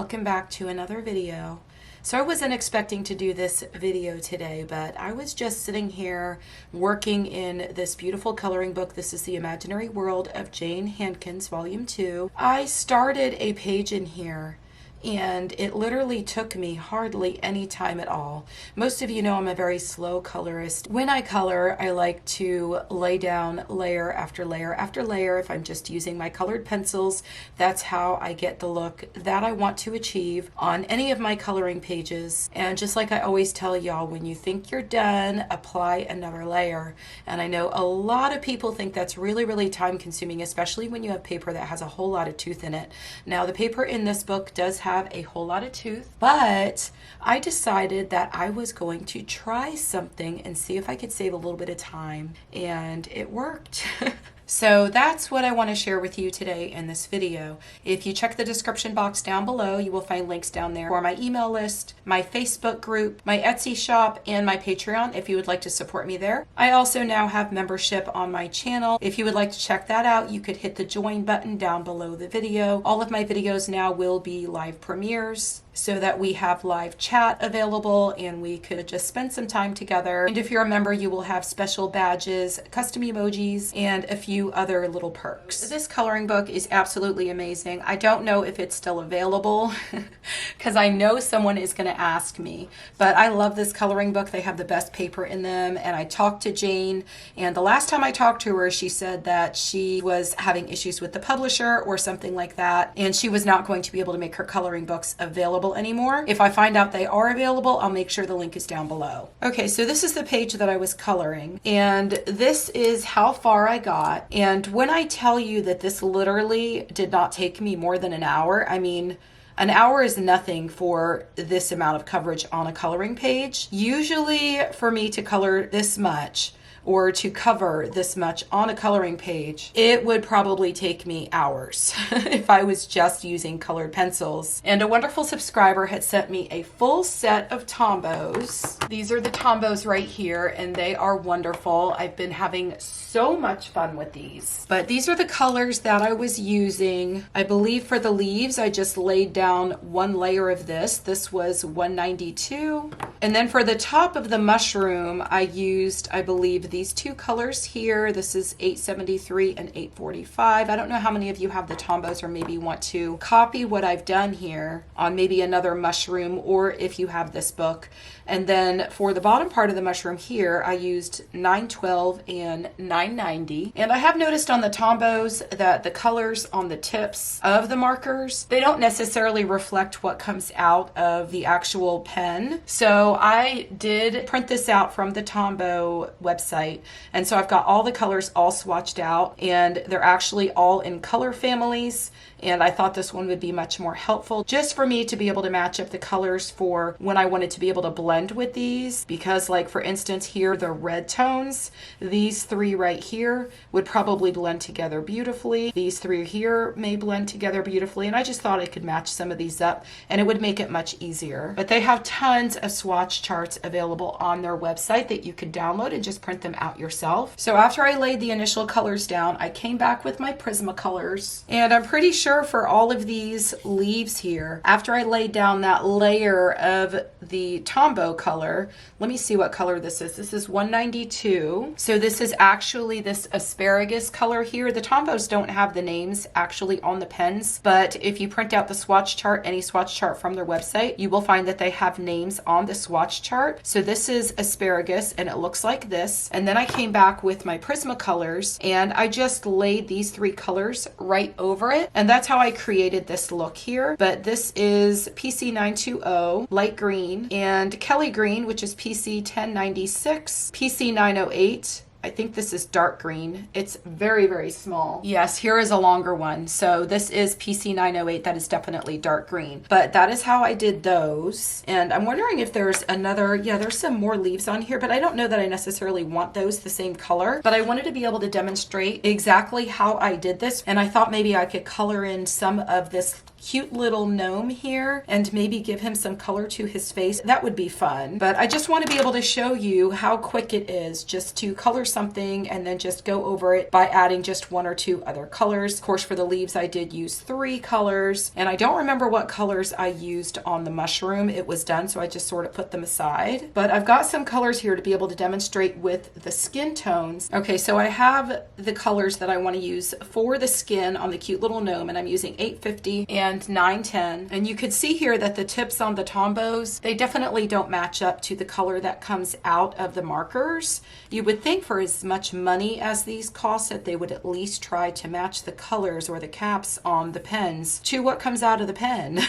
welcome back to another video. So I wasn't expecting to do this video today, but I was just sitting here working in this beautiful coloring book. This is The Imaginary World of Jane Hankins, Volume 2. I started a page in here and it literally took me hardly any time at all. Most of you know I'm a very slow colorist. When I color, I like to lay down layer after layer after layer. If I'm just using my colored pencils, that's how I get the look that I want to achieve on any of my coloring pages. And just like I always tell y'all, when you think you're done, apply another layer. And I know a lot of people think that's really time consuming, especially when you have paper that has a whole lot of tooth in it. Now the paper in this book does have a whole lot of tooth, but I decided that I was going to try something and see if I could save a little bit of time, and it worked. So that's what I want to share with you today in this video. If you check the description box down below, you will find links down there for my email list, my Facebook group, my Etsy shop, and my Patreon if you would like to support me there. I also now have membership on my channel. If you would like to check that out, you could hit the join button down below the video. All of my videos now will be live premieres, so that we have live chat available and we could just spend some time together. And if you're a member, you will have special badges, custom emojis, and a few other little perks. This coloring book is absolutely amazing. I don't know if it's still available because I know someone is going to ask me, but I love this coloring book. They have the best paper in them. And I talked to Jane, and the last time I talked to her, she said that she was having issues with the publisher or something like that, and she was not going to be able to make her coloring books available anymore. If I find out they are available, I'll make sure the link is down below. Okay, so this is the page that I was coloring, and this is how far I got. And when I tell you that this literally did not take me more than an hour, I mean, an hour is nothing for this amount of coverage on a coloring page. Usually for me to color this much, or to cover this much on a coloring page, it would probably take me hours if I was just using colored pencils. And a wonderful subscriber had sent me a full set of Tombos. These are the Tombos right here, and they are wonderful. I've been having so much fun with these. But these are the colors that I was using. I believe for the leaves, I just laid down one layer of this. This was 192. And then for the top of the mushroom, I used, I believe, these two colors here. This is 873 and 845. I don't know how many of you have the Tombos or maybe want to copy what I've done here on maybe another mushroom, or if you have this book. And then for the bottom part of the mushroom here, I used 912 and 990. And I have noticed on the Tombos that the colors on the tips of the markers, they don't necessarily reflect what comes out of the actual pen. So I did print this out from the Tombow website. And so I've got all the colors all swatched out, and they're actually all in color families. And I thought this one would be much more helpful just for me to be able to match up the colors for when I wanted to be able to blend with these. Because like for instance here, the red tones, these three right here would probably blend together beautifully. These three here may blend together beautifully. And I just thought I could match some of these up and it would make it much easier. But they have tons of swatch charts available on their website that you could download and just print them out yourself. So after I laid the initial colors down, I came back with my Prismacolors, and I'm pretty sure for all of these leaves here, after I laid down that layer of the Tombow color, let me see what color this is. This is 192. So this is actually this asparagus color here. The Tombows don't have the names actually on the pens, but if you print out the swatch chart, any swatch chart from their website, you will find that they have names on the swatch chart. So this is asparagus and it looks like this. And then I came back with my Prismacolors and I just laid these three colors right over it. And that's how I created this look here. But this is PC 920 light green, and Kelly green, which is PC 1096, PC 908. I think this is dark green. It's very small. Yes, here is a longer one. So this is PC 908. That is definitely dark green. But that is how I did those. And I'm wondering if there's another, yeah, there's some more leaves on here, but I don't know that I necessarily want those the same color. But I wanted to be able to demonstrate exactly how I did this. And I thought maybe I could color in some of this cute little gnome here and maybe give him some color to his face. That would be fun. But I just want to be able to show you how quick it is just to color something and then just go over it by adding just one or two other colors. Of course, for the leaves, I did use 3 colors, and I don't remember what colors I used on the mushroom. It was done, so I just sort of put them aside. But I've got some colors here to be able to demonstrate with the skin tones. Okay, so I have the colors that I want to use for the skin on the cute little gnome, and I'm using 850 and 910. And you could see here that the tips on the Tombos, they definitely don't match up to the color that comes out of the markers. You would think for as much money as these cost that they would at least try to match the colors or the caps on the pens to what comes out of the pen,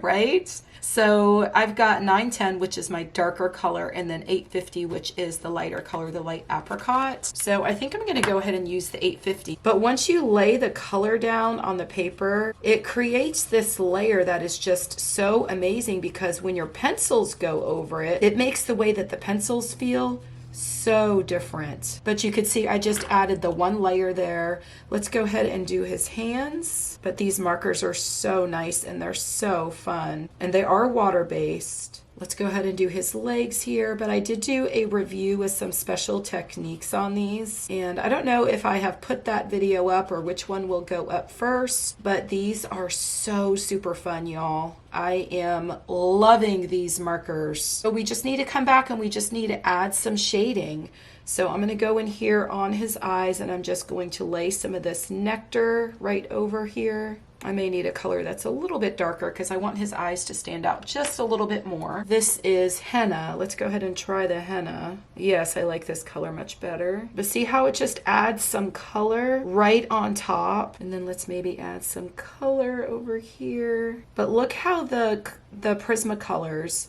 right? So I've got 910, which is my darker color, and then 850, which is the lighter color, the light apricot. So I think I'm going to go ahead and use the 850. But once you lay the color down on the paper, it creates this layer that is just so amazing, because when your pencils go over it, it makes the way that the pencils feel so different. But you could see I just added the one layer there. Let's go ahead and do his hands. But these markers are so nice and they're so fun. And they are water-based. Let's go ahead and do his legs here, but I did do a review with some special techniques on these, and I don't know if I have put that video up or which one will go up first, but these are so super fun, y'all. I am loving these markers. So we just need to come back and we just need to add some shading. So I'm going to go in here on his eyes, and I'm just going to lay some of this nectar right over here. I may need a color that's a little bit darker because I want his eyes to stand out just a little bit more. This is henna. Let's go ahead and try the henna. Yes, I like this color much better. But see how it just adds some color right on top? And then let's maybe add some color over here. But look how the Prismacolors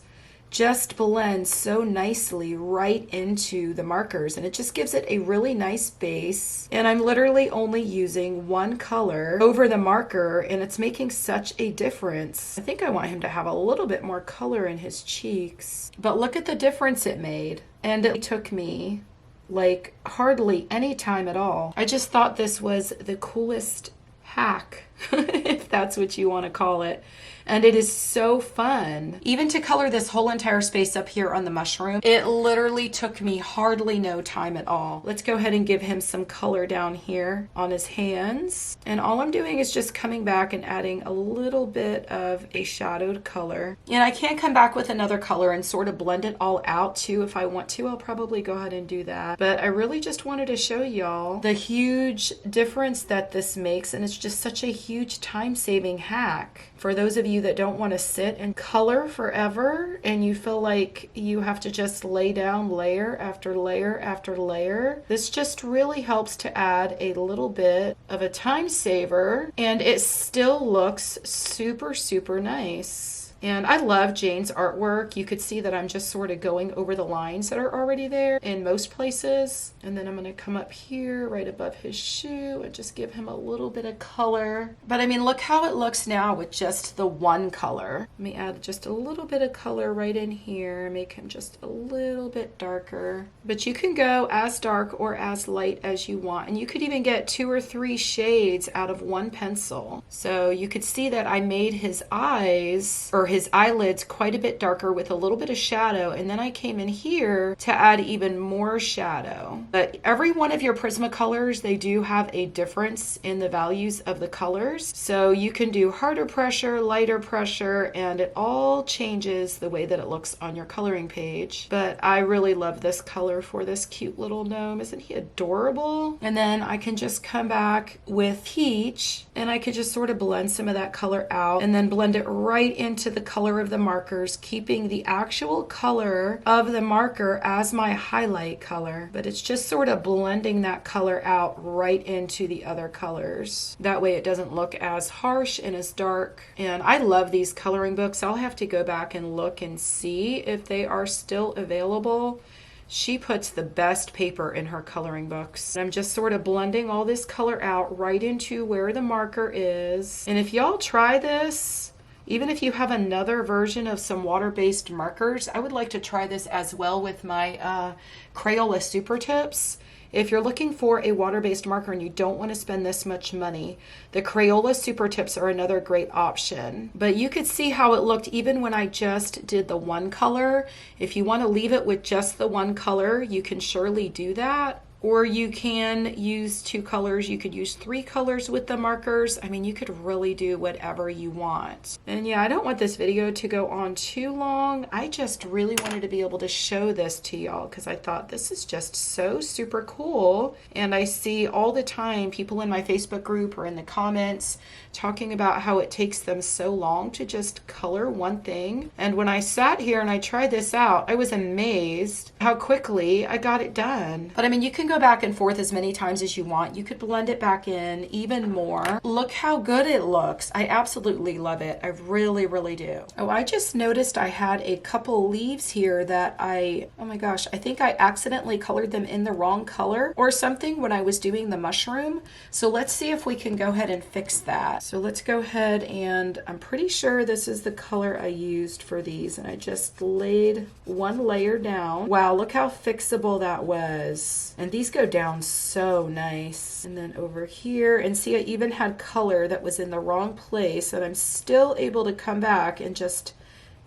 just blends so nicely right into the markers, and it just gives it a really nice base. And I'm literally only using one color over the marker, and it's making such a difference. I think I want him to have a little bit more color in his cheeks, but look at the difference it made. And it took me like hardly any time at all. I just thought this was the coolest hack, if that's what you want to call it. And it is so fun. Even to color this whole entire space up here on the mushroom, it literally took me hardly no time at all. Let's go ahead and give him some color down here on his hands. And all I'm doing is just coming back and adding a little bit of a shadowed color. And I can come back with another color and sort of blend it all out too if I want to. I'll probably go ahead and do that. But I really just wanted to show y'all the huge difference that this makes. And it's just such a huge time-saving hack. For those of you that don't want to sit and color forever and you feel like you have to just lay down layer after layer after layer, this just really helps to add a little bit of a time saver, and it still looks super, super nice. And I love Jane's artwork. You could see that I'm just sort of going over the lines that are already there in most places. And then I'm going to come up here right above his shoe and just give him a little bit of color. But I mean, look how it looks now with just the one color. Let me add just a little bit of color right in here, make him just a little bit darker. But you can go as dark or as light as you want. And you could even get 2 or 3 shades out of one pencil. So you could see that I made his eyes, or his eyelids, quite a bit darker with a little bit of shadow, and then I came in here to add even more shadow. But every one of your Prismacolors, they do have a difference in the values of the colors. So you can do harder pressure, lighter pressure, and it all changes the way that it looks on your coloring page. But I really love this color for this cute little gnome. Isn't he adorable? And then I can just come back with peach, and I could just sort of blend some of that color out and then blend it right into the color of the markers, keeping the actual color of the marker as my highlight color. But it's just sort of blending that color out right into the other colors. That way it doesn't look as harsh and as dark. And I love these coloring books. I'll have to go back and look and see if they are still available. She puts the best paper in her coloring books. I'm just sort of blending all this color out right into where the marker is. And if y'all try this, even if you have another version of some water-based markers, I would like to try this as well with my Crayola Super Tips. If you're looking for a water-based marker and you don't want to spend this much money, the Crayola Super Tips are another great option. But you could see how it looked even when I just did the one color. If you want to leave it with just the one color, you can surely do that. Or you can use 2 colors. You could use 3 colors with the markers. I mean, you could really do whatever you want. And yeah, I don't want this video to go on too long. I just really wanted to be able to show this to y'all because I thought this is just so super cool. And I see all the time people in my Facebook group or in the comments talking about how it takes them so long to just color one thing. And when I sat here and I tried this out, I was amazed how quickly I got it done. But I mean, you can go back and forth as many times as you want. You could blend it back in even more. Look how good it looks. I absolutely love it. I really, really do. Oh, I just noticed I had a couple leaves here that oh my gosh, I think I accidentally colored them in the wrong color or something when I was doing the mushroom. So let's see if we can go ahead and fix that. So let's go ahead, and I'm pretty sure this is the color I used for these, and I just laid one layer down. Wow, look how fixable that was. And these go down so nice. And then over here, and see, I even had color that was in the wrong place, and I'm still able to come back and just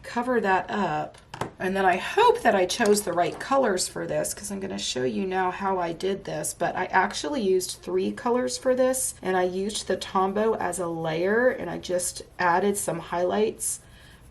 cover that up. And then I hope that I chose the right colors for this, because I'm going to show you now how I did this. But I actually used 3 colors for this, and I used the Tombow as a layer, and I just added some highlights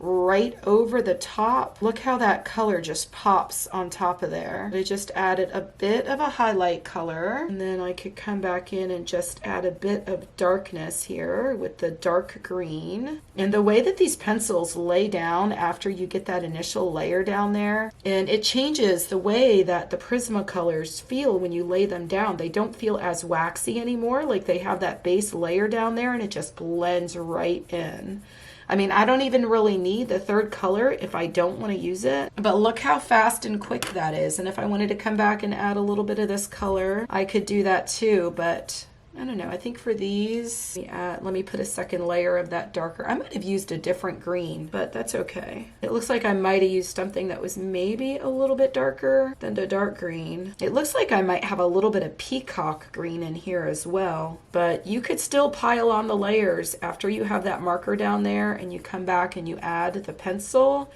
right over the top. Look how that color just pops on top of there. I just added a bit of a highlight color, and then I could come back in and just add a bit of darkness here with the dark green. And the way that these pencils lay down after you get that initial layer down there, and it changes the way that the Prismacolors feel when you lay them down. They don't feel as waxy anymore, like they have that base layer down there, and it just blends right in. I mean, I don't even really need the 3rd color if I don't want to use it, but look how fast and quick that is. And if I wanted to come back and add a little bit of this color, I could do that too, but I don't know. I think for these, let me put a 2nd layer of that darker. I might have used a different green, but that's okay. It looks like I might have used something that was maybe a little bit darker than the dark green. It looks like I might have a little bit of peacock green in here as well, but you could still pile on the layers after you have that marker down there, and you come back and you add the pencil,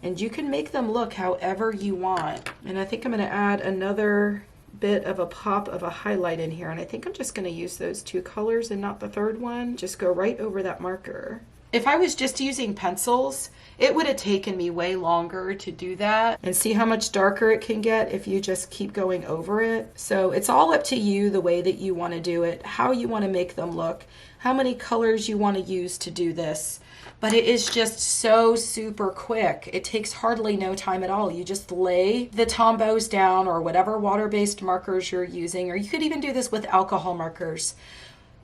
and you can make them look however you want. And I think I'm going to add another bit of a pop of a highlight in here, and I think I'm just going to use those 2 colors and not the 3rd one. Just go right over that marker. If I was just using pencils, it would have taken me way longer to do that. And see how much darker it can get if you just keep going over it. So it's all up to you the way that you want to do it, how you want to make them look, how many colors you want to use to do this. But it is just so super quick. It takes hardly no time at all. You just lay the Tombows down or whatever water-based markers you're using, or you could even do this with alcohol markers.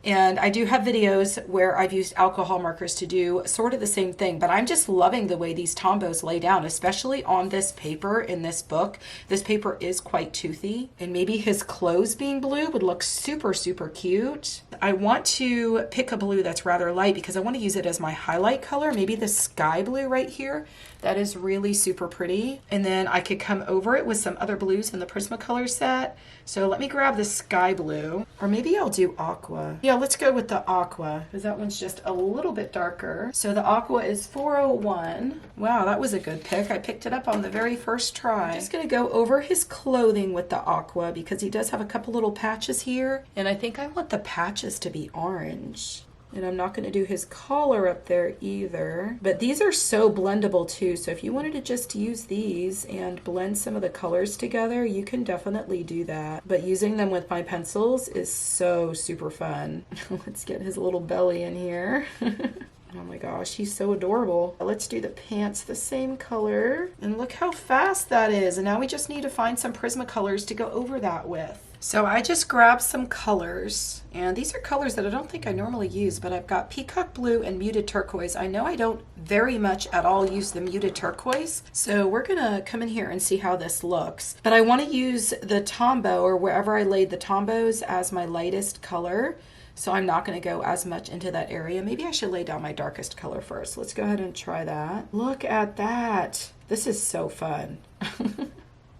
And I do have videos where I've used alcohol markers to do sort of the same thing, but I'm just loving the way these Tombows lay down, especially on this paper in this book. This paper is quite toothy, and maybe his clothes being blue would look super, super cute. I want to pick a blue that's rather light because I want to use it as my highlight color, maybe the sky blue right here. That is really super pretty. And then I could come over it with some other blues in the Prismacolor set. So let me grab the sky blue, or maybe I'll do aqua. Yeah, let's go with the aqua because that one's just a little bit darker. So the aqua is 401. Wow, that was a good pick. I picked it up on the very first try. I'm just gonna go over his clothing with the aqua because he does have a couple little patches here. And I think I want the patches to be orange. And I'm not going to do his collar up there either. But these are so blendable too. So if you wanted to just use these and blend some of the colors together, you can definitely do that. But using them with my pencils is so super fun. Let's get his little belly in here. Oh my gosh, he's so adorable. Let's do the pants the same color. And look how fast that is. And now we just need to find some Prismacolors to go over that with. So I just grabbed some colors, and these are colors that I don't think I normally use, but I've got peacock blue and muted turquoise. I know I don't very much at all use the muted turquoise, so we're gonna come in here and see how this looks. But I want to use the Tombow, or wherever I laid the Tombows, as my lightest color. So I'm not going to go as much into that area. Maybe I should lay down my darkest color first. Let's go ahead and try that. Look at that. This is so fun.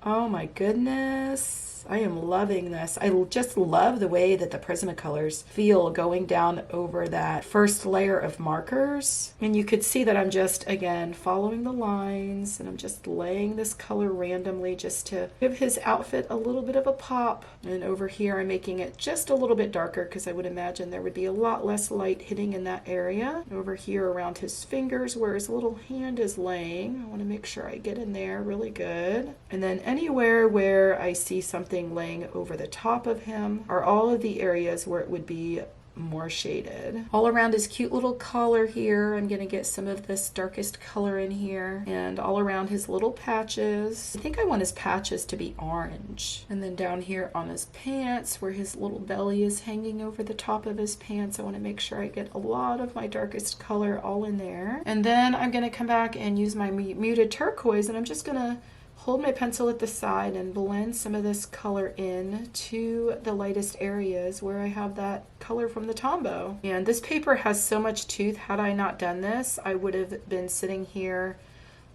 Oh my goodness. I am loving this. I just love the way that the Prismacolors feel going down over that first layer of markers. And you could see that I'm just, again, following the lines, and I'm just laying this color randomly just to give his outfit a little bit of a pop. And over here I'm making it just a little bit darker because I would imagine there would be a lot less light hitting in that area. Over here around his fingers where his little hand is laying, I want to make sure I get in there really good. And then anywhere where I see something laying over the top of him are all of the areas where it would be more shaded. All around his cute little collar here, I'm going to get some of this darkest color in here, and all around his little patches. I think I want his patches to be orange. And then down here on his pants where his little belly is hanging over the top of his pants, I want to make sure I get a lot of my darkest color all in there. And then I'm going to come back and use my muted turquoise, and I'm just going to hold my pencil at the side and blend some of this color in to the lightest areas where I have that color from the Tombow. And this paper has so much tooth. Had I not done this, I would have been sitting here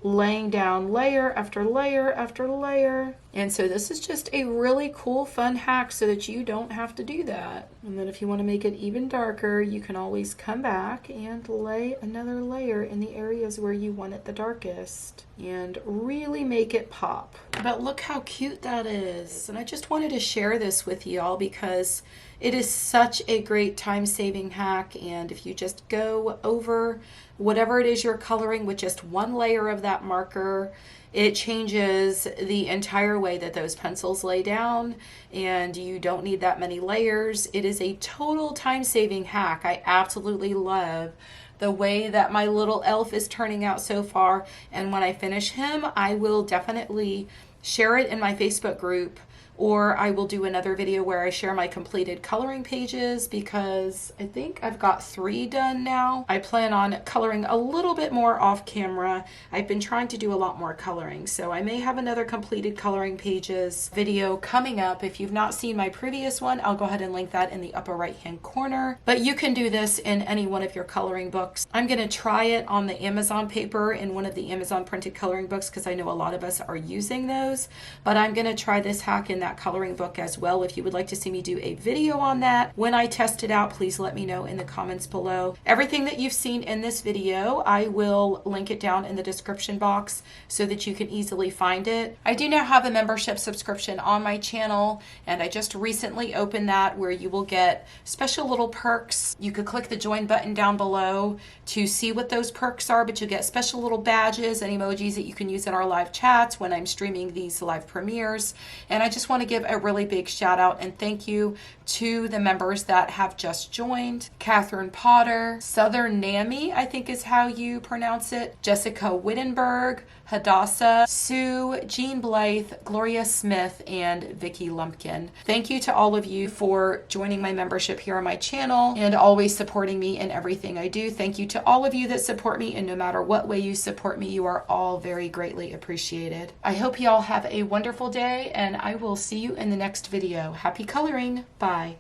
laying down layer after layer after layer. And so this is just a really cool, fun hack so that you don't have to do that. And then if you want to make it even darker, you can always come back and lay another layer in the areas where you want it the darkest and really make it pop. But look how cute that is. And I just wanted to share this with y'all because it is such a great time-saving hack. And if you just go over whatever it is you're coloring with just one layer of that marker, it changes the entire way that those pencils lay down, and you don't need that many layers. It is a total time-saving hack. I absolutely love the way that my little elf is turning out so far, and when I finish him, I will definitely share it in my Facebook group, or I will do another video where I share my completed coloring pages because I think I've got 3 done now. I plan on coloring a little bit more off camera. I've been trying to do a lot more coloring, so I may have another completed coloring pages video coming up. If you've not seen my previous one, I'll go ahead and link that in the upper right hand corner. But you can do this in any one of your coloring books. I'm going to try it on the Amazon paper in one of the Amazon printed coloring books because I know a lot of us are using those, but I'm going to try this hack in that coloring book as well. If you would like to see me do a video on that when I test it out, please let me know in the comments below. Everything that you've seen in this video, I will link it down in the description box so that you can easily find it. I do now have a membership subscription on my channel, and I just recently opened that where you will get special little perks. You could click the join button down below to see what those perks are, but you get special little badges and emojis that you can use in our live chats when I'm streaming these live premieres. And I just want to give a really big shout out and thank you to the members that have just joined. Catherine Potter, Southern Nami, I think is how you pronounce it, Jessica Wittenberg, Hadassah, Sue, Jean Blythe, Gloria Smith, and Vicky Lumpkin. Thank you to all of you for joining my membership here on my channel and always supporting me in everything I do. Thank you to all of you that support me, and no matter what way you support me, you are all very greatly appreciated. I hope you all have a wonderful day, and I will see you in the next video. Happy coloring. Bye.